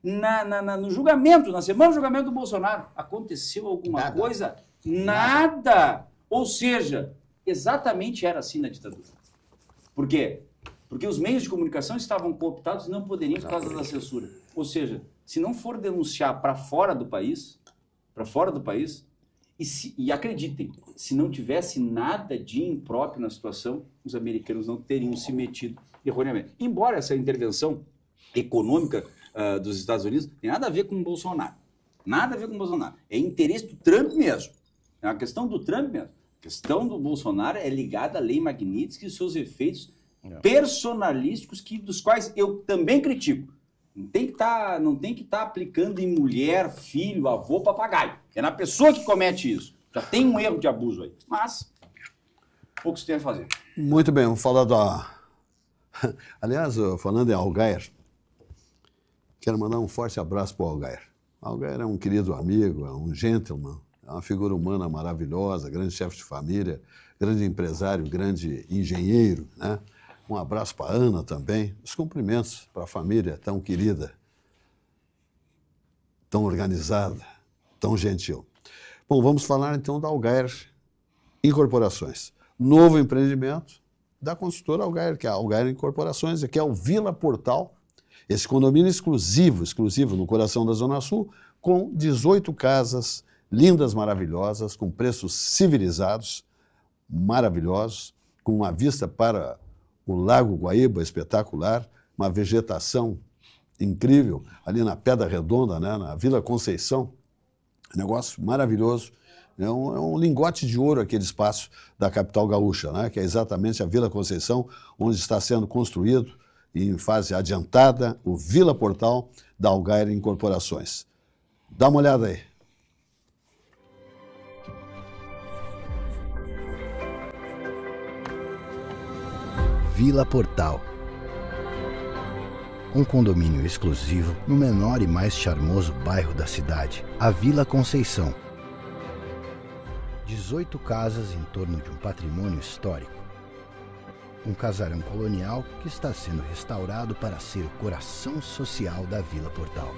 B: no julgamento, na semana do julgamento do Bolsonaro. Aconteceu alguma coisa? Nada. Ou seja, exatamente era assim na ditadura. Por quê? Porque os meios de comunicação estavam cooptados e não poderiam por causa da censura. Ou seja, se não for denunciar para fora do país, e acreditem, se não tivesse nada de impróprio na situação, os americanos não teriam se metido erroneamente. Embora essa intervenção econômica dos Estados Unidos tenha nada a ver com o Bolsonaro. Nada a ver com o Bolsonaro. É interesse do Trump mesmo. É uma questão do Trump mesmo. A questão do Bolsonaro é ligada à lei Magnitsky e seus efeitos personalísticos, dos quais eu também critico. Não tem que estar aplicando em mulher, filho, avô, papagaio. É na pessoa que comete isso. Já tem um erro de abuso aí. Mas, pouco se tem a fazer.
A: Muito bem, vamos falar da... Aliás, falando em Allgaier, quero mandar um forte abraço para o Allgaier. Allgaier é um querido amigo, é um gentleman, é uma figura humana maravilhosa, grande chefe de família, grande empresário, grande engenheiro, né? Um abraço para a Ana também. Os cumprimentos para a família tão querida, tão organizada, tão gentil. Bom, vamos falar então da Allgaier Incorporações. Novo empreendimento da construtora Allgaier, que é a Allgaier Incorporações, que é o Vila Portal, esse condomínio exclusivo no coração da Zona Sul, com 18 casas lindas, maravilhosas, com preços civilizados, maravilhosos, com uma vista para o Lago Guaíba espetacular, uma vegetação incrível, ali na Pedra Redonda, né, na Vila Conceição, negócio maravilhoso. É um lingote de ouro aquele espaço da capital gaúcha, né, que é exatamente a Vila Conceição, onde está sendo construído, em fase adiantada, o Vila Portal da Allgaier Incorporações. Dá uma olhada aí.
F: Vila Portal. Um condomínio exclusivo no menor e mais charmoso bairro da cidade, a Vila Conceição. 18 casas em torno de um patrimônio histórico. Um casarão colonial que está sendo restaurado para ser o coração social da Vila Portal.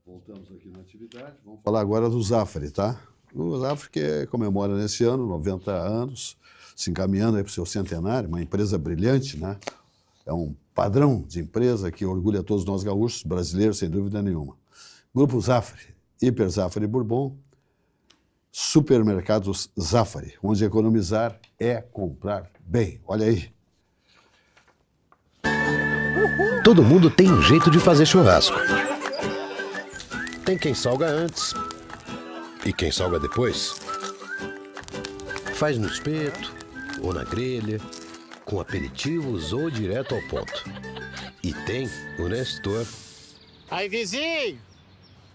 A: Voltamos aqui na atividade. Vamos falar agora do Zafari, tá? O Zafari que comemora nesse ano 90 anos, se encaminhando para o seu centenário, uma empresa brilhante, né? É um padrão de empresa que orgulha todos nós gaúchos, brasileiros, sem dúvida nenhuma. Grupo Zafari, Hiper Zafari Bourbon, Supermercados Zafari, onde economizar é comprar bem. Olha aí.
G: Todo mundo tem um jeito de fazer churrasco. Tem quem salga antes e quem salga depois. Faz no espeto ou na grelha, com aperitivos ou direto ao ponto. E tem o Nestor.
H: Aí, vizinho!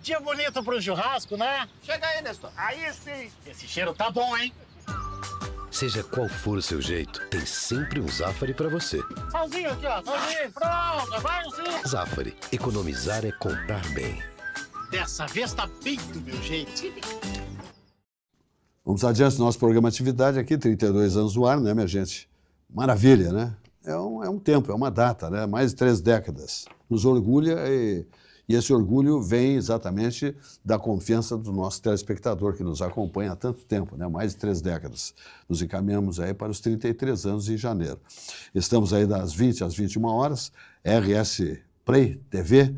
H: Dia bonito pro churrasco, né? Chega aí, Nestor. Aí sim! Esse cheiro tá bom, hein?
G: Seja qual for o seu jeito, tem sempre um Zafari pra você.
H: Salzinho aqui, ó. Salzinho, pronto. Vai, sim.
G: Zafari, economizar é comprar bem.
H: Dessa vez tá bem do meu jeito.
A: Vamos adiante do nosso programa Atividade aqui, 32 anos no ar, né, minha gente? Maravilha, né? É um tempo, é uma data, né? Mais de 3 décadas. Nos orgulha e esse orgulho vem exatamente da confiança do nosso telespectador que nos acompanha há tanto tempo, né? Mais de 3 décadas. Nos encaminhamos aí para os 33 anos em janeiro. Estamos aí das 20 às 21 horas, RS Play TV,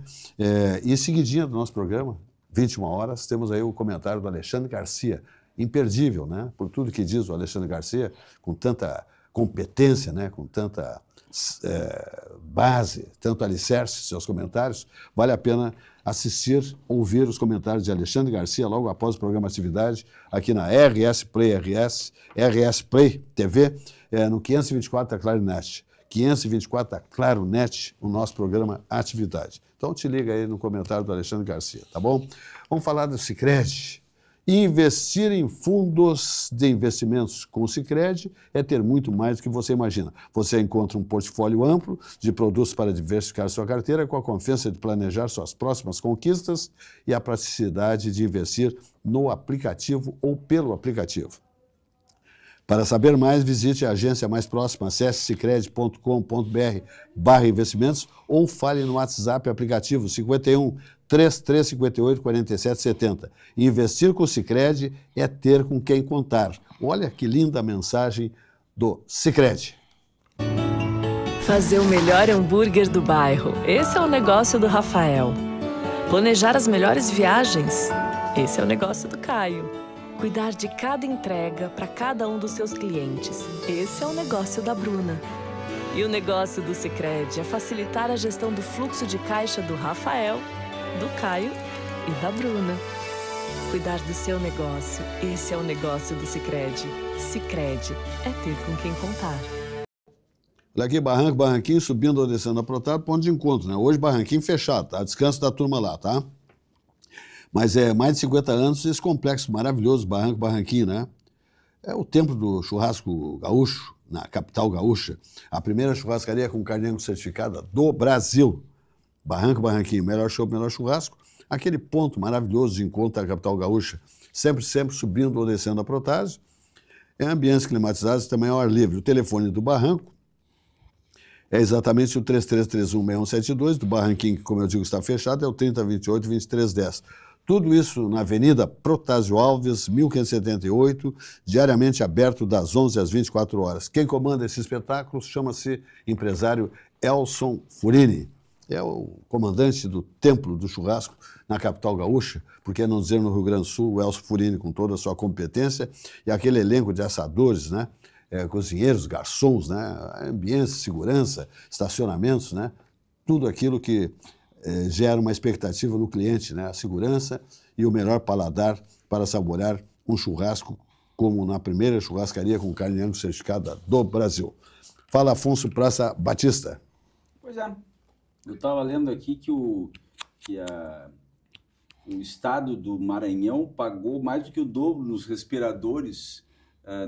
A: e em seguidinha do nosso programa, 21 horas, temos aí o comentário do Alexandre Garcia, imperdível, né? Por tudo que diz o Alexandre Garcia, com tanta competência, né? Com tanta base, tanto alicerce, seus comentários, vale a pena assistir, ouvir os comentários de Alexandre Garcia logo após o programa Atividade, aqui na RS Play TV, no 524 da Clarinet. 524 da Claronet, o nosso programa Atividade. Então te liga aí no comentário do Alexandre Garcia, tá bom? Vamos falar do Sicredi. Investir em fundos de investimentos com o Sicredi é ter muito mais do que você imagina. Você encontra um portfólio amplo de produtos para diversificar sua carteira com a confiança de planejar suas próximas conquistas e a praticidade de investir no aplicativo ou pelo aplicativo. Para saber mais, visite a agência mais próxima, acesse sicredi.com.br/investimentos ou fale no WhatsApp aplicativo 51 3358 4770. Investir com o Sicredi é ter com quem contar. Olha que linda mensagem do Sicredi.
I: Fazer o melhor hambúrguer do bairro. Esse é o negócio do Rafael. Planejar as melhores viagens. Esse é o negócio do Caio. Cuidar de cada entrega para cada um dos seus clientes. Esse é o negócio da Bruna. E o negócio do Sicredi é facilitar a gestão do fluxo de caixa do Rafael, do Caio e da Bruna. Cuidar do seu negócio. Esse é o negócio do Sicredi. Sicredi é ter com quem contar.
A: Olha aqui, Barranquinho, subindo ou descendo a Protado, ponto de encontro, né? Hoje Barranquinho fechado, tá? Descanso da turma lá, tá? Mas é mais de 50 anos esse complexo maravilhoso, Barranquinho, né? É o templo do churrasco gaúcho, na capital gaúcha. A primeira churrascaria com carne certificada do Brasil. Barranquinho, melhor show, melhor churrasco. Aquele ponto maravilhoso de encontro da capital gaúcha, sempre subindo ou descendo a Protásio. É ambientes climatizados também ao ar livre. O telefone do Barranco é exatamente o 3331-6172, do Barranquinho, que, como eu digo, está fechado, é o 3028-2310. Tudo isso na Avenida Protásio Alves, 1578, diariamente aberto das 11 às 24 horas. Quem comanda esse espetáculo chama-se empresário Elson Furini. É o comandante do Templo do Churrasco na capital gaúcha, por que não dizer no Rio Grande do Sul, o Elson Furini com toda a sua competência e aquele elenco de assadores, né? Cozinheiros, garçons, né? Ambientes, segurança, estacionamentos, né? Tudo aquilo que gera uma expectativa no cliente, né? A segurança e o melhor paladar para saborear um churrasco como na primeira churrascaria com carne angus certificada do Brasil. Fala, Afonso Praça Batista.
B: Pois é. Eu estava lendo aqui que o estado do Maranhão pagou mais do que o dobro nos respiradores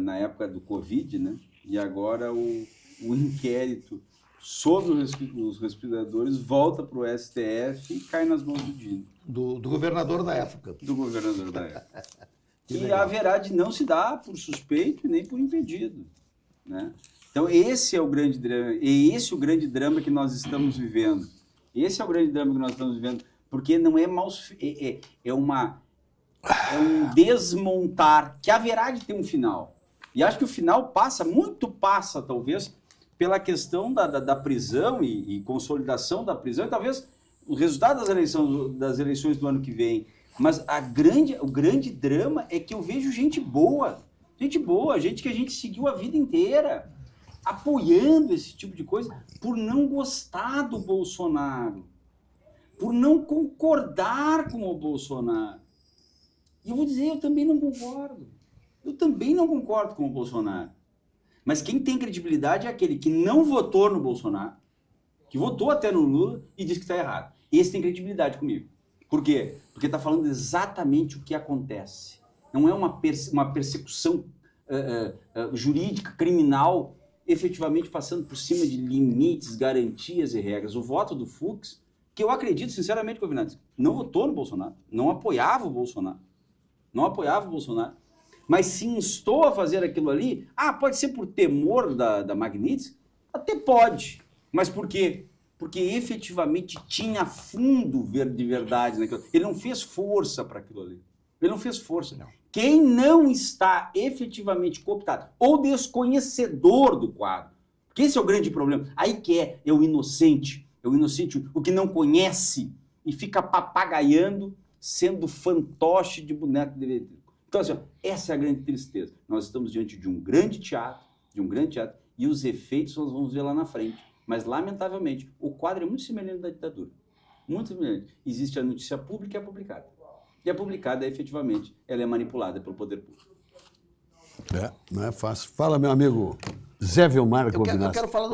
B: na época do Covid, né? E agora o inquérito sobre os respiradores volta para o STF e cai nas mãos do Dino.
C: Do governador da época.
B: Do governador da época. E haverá de não se dar por suspeito e nem por impedido, né? Então esse é o grande drama, e esse é o grande drama que nós estamos vivendo. Esse é o grande drama que nós estamos vivendo, porque não é é um desmontar, que haverá de ter um final. E acho que o final passa talvez, pela questão da prisão e consolidação da prisão, e talvez o resultado das eleições do ano que vem, Mas o grande drama é que eu vejo gente boa, gente que a gente seguiu a vida inteira, apoiando esse tipo de coisa, por não gostar do Bolsonaro, por não concordar com o Bolsonaro. E eu vou dizer, eu também não concordo. Eu também não concordo com o Bolsonaro. Mas quem tem credibilidade é aquele que não votou no Bolsonaro, que votou até no Lula e diz que está errado. Esse tem credibilidade comigo. Por quê? Porque está falando exatamente o que acontece. Não é uma persecução jurídica, criminal, efetivamente passando por cima de limites, garantias e regras. O voto do Fux, que eu acredito, sinceramente, Covinantes, não votou no Bolsonaro, não apoiava o Bolsonaro. Mas se instou a fazer aquilo ali, pode ser por temor da Magnitsky? Até pode. Mas por quê? Porque efetivamente tinha fundo de verdade naquilo. Ele não fez força para aquilo ali. Ele não fez força. Não. Quem não está efetivamente cooptado ou desconhecedor do quadro, porque esse é o grande problema. Aí que é o inocente, o que não conhece e fica papagaiando, sendo fantoche de boneco de elétrico. Então, assim, essa é a grande tristeza. Nós estamos diante de um grande teatro, e os efeitos nós vamos ver lá na frente. Mas, lamentavelmente, o quadro é muito semelhante da ditadura. Muito semelhante. Existe a notícia pública e é publicada. E a publicada, efetivamente, ela é manipulada pelo poder público.
A: Não é fácil. Fala, meu amigo Zé Vilmar.
C: Eu quero falar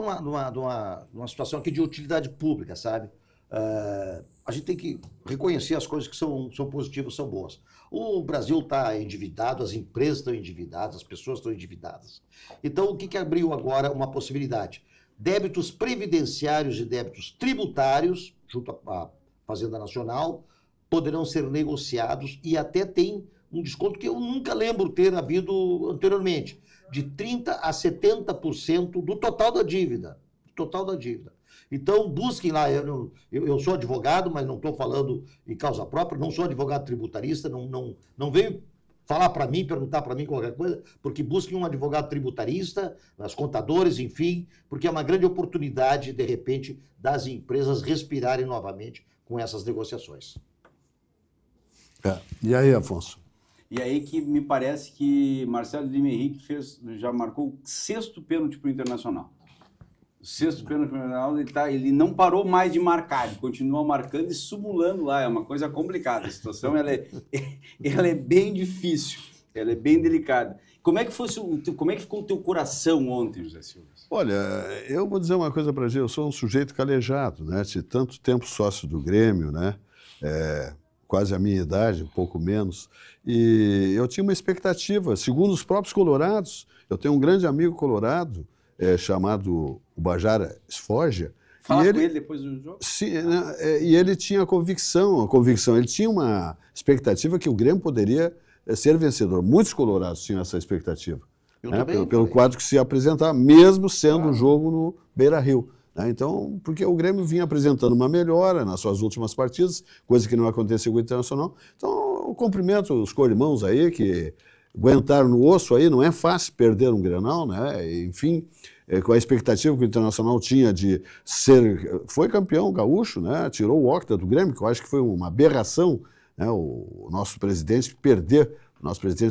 C: de uma situação aqui de utilidade pública, sabe? A gente tem que reconhecer as coisas que são positivas, são boas. O Brasil está endividado, as empresas estão endividadas, as pessoas estão endividadas. Então, o que abriu agora uma possibilidade? Débitos previdenciários e débitos tributários, junto à Fazenda Nacional, poderão ser negociados e até tem um desconto que eu nunca lembro ter havido anteriormente, de 30% a 70% do total da dívida. Então, busquem lá, eu sou advogado, mas não estou falando em causa própria, não sou advogado tributarista, não venho falar para mim, perguntar para mim qualquer coisa, porque busquem um advogado tributarista, os contadores, enfim, porque é uma grande oportunidade, de repente, das empresas respirarem novamente com essas negociações.
A: E aí, Afonso?
B: E aí que me parece que Marcelo Lima Henrique já marcou o 6º pênalti para o Internacional. O 6º pênalti para o Internacional, ele não parou mais de marcar, ele continua marcando e simulando lá. É uma coisa complicada. A situação ela é bem difícil, ela é bem delicada. Como é que ficou o teu coração ontem, José Silva?
A: Olha, eu vou dizer uma coisa para a gente, eu sou um sujeito calejado, né? De tanto tempo sócio do Grêmio, né? Quase a minha idade, um pouco menos, e eu tinha uma expectativa, segundo os próprios colorados, eu tenho um grande amigo colorado, chamado Ubajara Esforja.
B: Falasse com ele depois do jogo?
A: Sim, e ele tinha convicção, ele tinha uma expectativa que o Grêmio poderia ser vencedor. Muitos colorados tinham essa expectativa, pelo quadro que se apresentava, mesmo sendo um jogo no Beira-Rio. Então, porque o Grêmio vinha apresentando uma melhora nas suas últimas partidas, coisa que não aconteceu com o Internacional. Então, eu cumprimento os co-irmãos aí que aguentaram no osso aí, não é fácil perder um Grenal, né? Enfim, com a expectativa que o Internacional tinha de ser... Foi campeão gaúcho, né? Tirou o Octa do Grêmio, que eu acho que foi uma aberração, né? O nosso presidente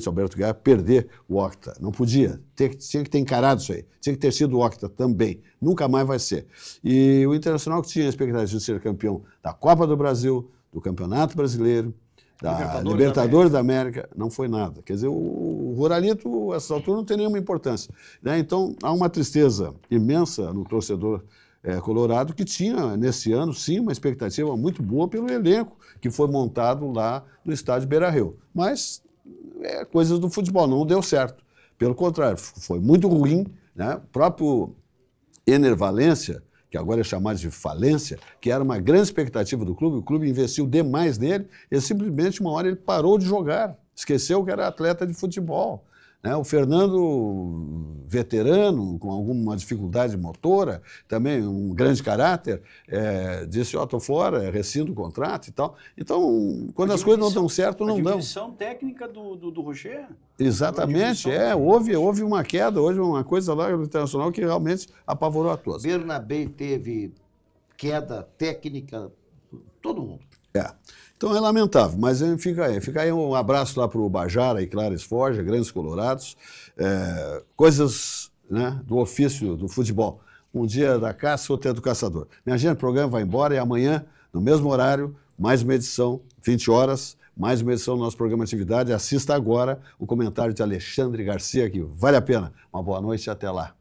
A: Alberto Gaia perder o Octa. Não podia. Tinha que ter encarado isso aí. Tinha que ter sido o Octa também. Nunca mais vai ser. E o Internacional, que tinha a expectativa de ser campeão da Copa do Brasil, do Campeonato Brasileiro, da Libertadores da América, não foi nada. Quer dizer, o Ruralito, a essa altura, não tem nenhuma importância. Né? Então, há uma tristeza imensa no torcedor colorado, que tinha, nesse ano, sim, uma expectativa muito boa pelo elenco que foi montado lá no estádio Beira-Rio. Mas, coisas do futebol, não deu certo. Pelo contrário, foi muito ruim. Né? O próprio Ener Valencia, que agora é chamado de falência, que era uma grande expectativa do clube, o clube investiu demais nele, e simplesmente uma hora ele parou de jogar, esqueceu que era atleta de futebol. Né? O Fernando, veterano, com alguma dificuldade motora, também um grande caráter, disse, estou fora, rescindo o contrato e tal. Então, quando as coisas não dão certo, não dão. A
B: diminuição técnica do Rocher.
A: Exatamente, houve uma queda, hoje uma coisa lá no Internacional que realmente apavorou a todos.
C: Bernabé teve queda técnica, todo mundo.
A: Então é lamentável, mas fica aí. Fica aí um abraço lá para o Bajara e Clares Forja, grandes colorados, coisas, né, do ofício do futebol. Um dia da caça, outro é do caçador. Minha gente, o programa vai embora e amanhã, no mesmo horário, mais uma edição, 20 horas, mais uma edição do nosso programa Atividade. Assista agora o comentário de Alexandre Garcia, que vale a pena. Uma boa noite e até lá.